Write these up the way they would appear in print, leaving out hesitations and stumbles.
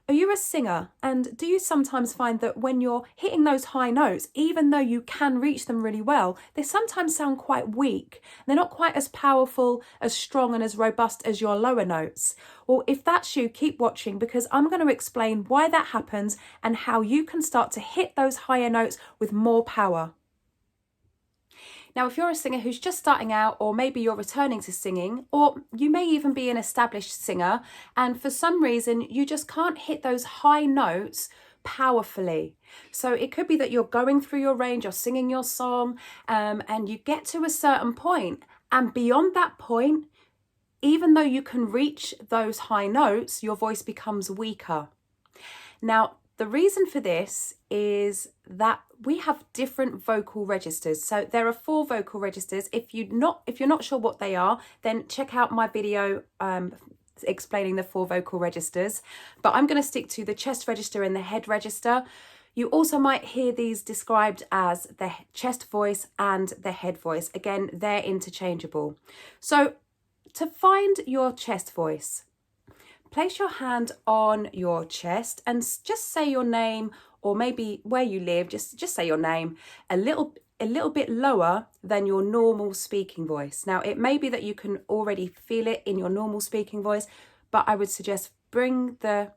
Are you a singer, and do you sometimes find that when you're hitting those high notes, even though you can reach them really well, they sometimes sound quite weak? They're not quite as powerful, as strong and as robust as your lower notes. Well, if that's you, keep watching, because I'm going to explain why that happens and how you can start to hit those higher notes with more power. Now, if you're a singer who's just starting out, or maybe you're returning to singing, or you may even be an established singer, and for some reason you just can't hit those high notes powerfully. So it could be that you're going through your range, you're singing your song, and you get to a certain point, and beyond that point, even though you can reach those high notes, your voice becomes weaker. Now, the reason for this is that we have different vocal registers. So there are 4 vocal registers. If you're not sure what they are, then check out my video explaining the 4 vocal registers. But I'm going to stick to the chest register and the head register. You also might hear these described as the chest voice and the head voice. Again, they're interchangeable. So to find your chest voice, place your hand on your chest and just say your name, or maybe where you live, just say your name a little bit lower than your normal speaking voice. Now, it may be that you can already feel it in your normal speaking voice, but I would suggest bring the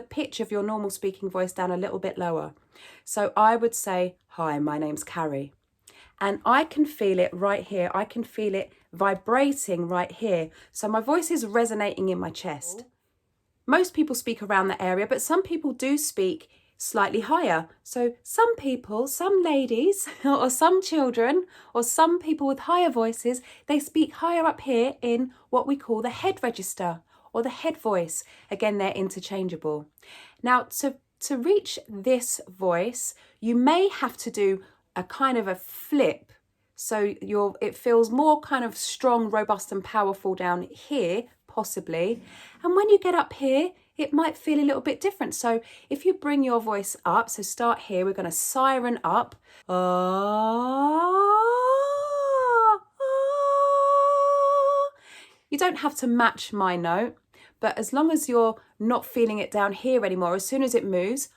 pitch of your normal speaking voice down a little bit lower. So I would say, "Hi, my name's Carrie." And I can feel it right here. I can feel it vibrating right here. So my voice is resonating in my chest. Most people speak around that area, but some people do speak slightly higher. So some people, some ladies, or some children, or some people with higher voices, they speak higher up here in what we call the head register or the head voice. Again, they're interchangeable. Now, to reach this voice, you may have to do a kind of a flip. So it feels more kind of strong, robust and powerful down here, possibly. And when you get up here, it might feel a little bit different. So if you bring your voice up, so start here, we're going to siren up. You don't have to match my note, but as long as you're not feeling it down here anymore, as soon as it moves,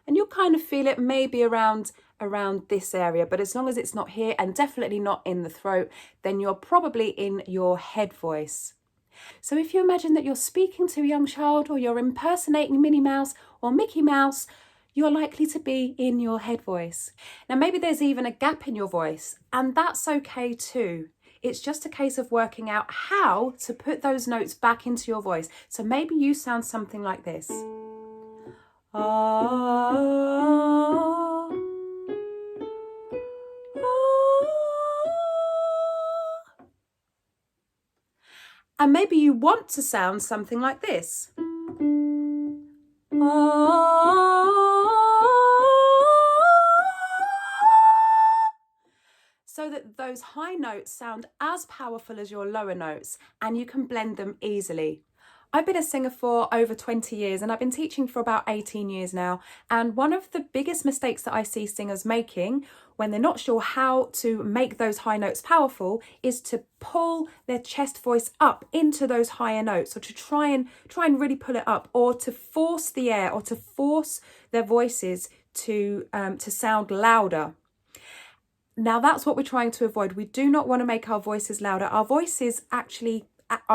and you'll kind of feel it maybe around this area, but as long as it's not here and definitely not in the throat, then you're probably in your head voice. So if you imagine that you're speaking to a young child, or you're impersonating Minnie Mouse or Mickey Mouse, you're likely to be in your head voice. Now, maybe there's even a gap in your voice, and that's okay too. It's just a case of working out how to put those notes back into your voice. So maybe you sound something like this. And maybe you want to sound something like this. So that those high notes sound as powerful as your lower notes, and you can blend them easily. I've been a singer for over 20 years, and I've been teaching for about 18 years now. And one of the biggest mistakes that I see singers making when they're not sure how to make those high notes powerful is to pull their chest voice up into those higher notes, or to try and really pull it up, or to force the air, or to force their voices to sound louder. Now, that's what we're trying to avoid. We do not want to make our voices louder. Our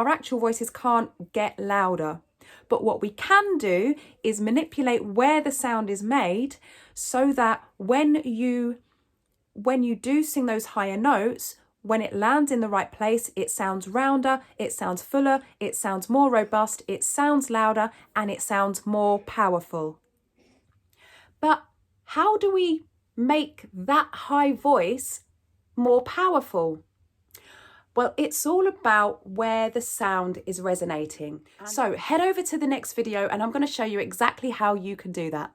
actual voices can't get louder. But what we can do is manipulate where the sound is made, so that when you do sing those higher notes, when it lands in the right place, it sounds rounder, it sounds fuller, it sounds more robust, it sounds louder, and it sounds more powerful. But how do we make that high voice more powerful? Well, it's all about where the sound is resonating. So head over to the next video, and I'm going to show you exactly how you can do that.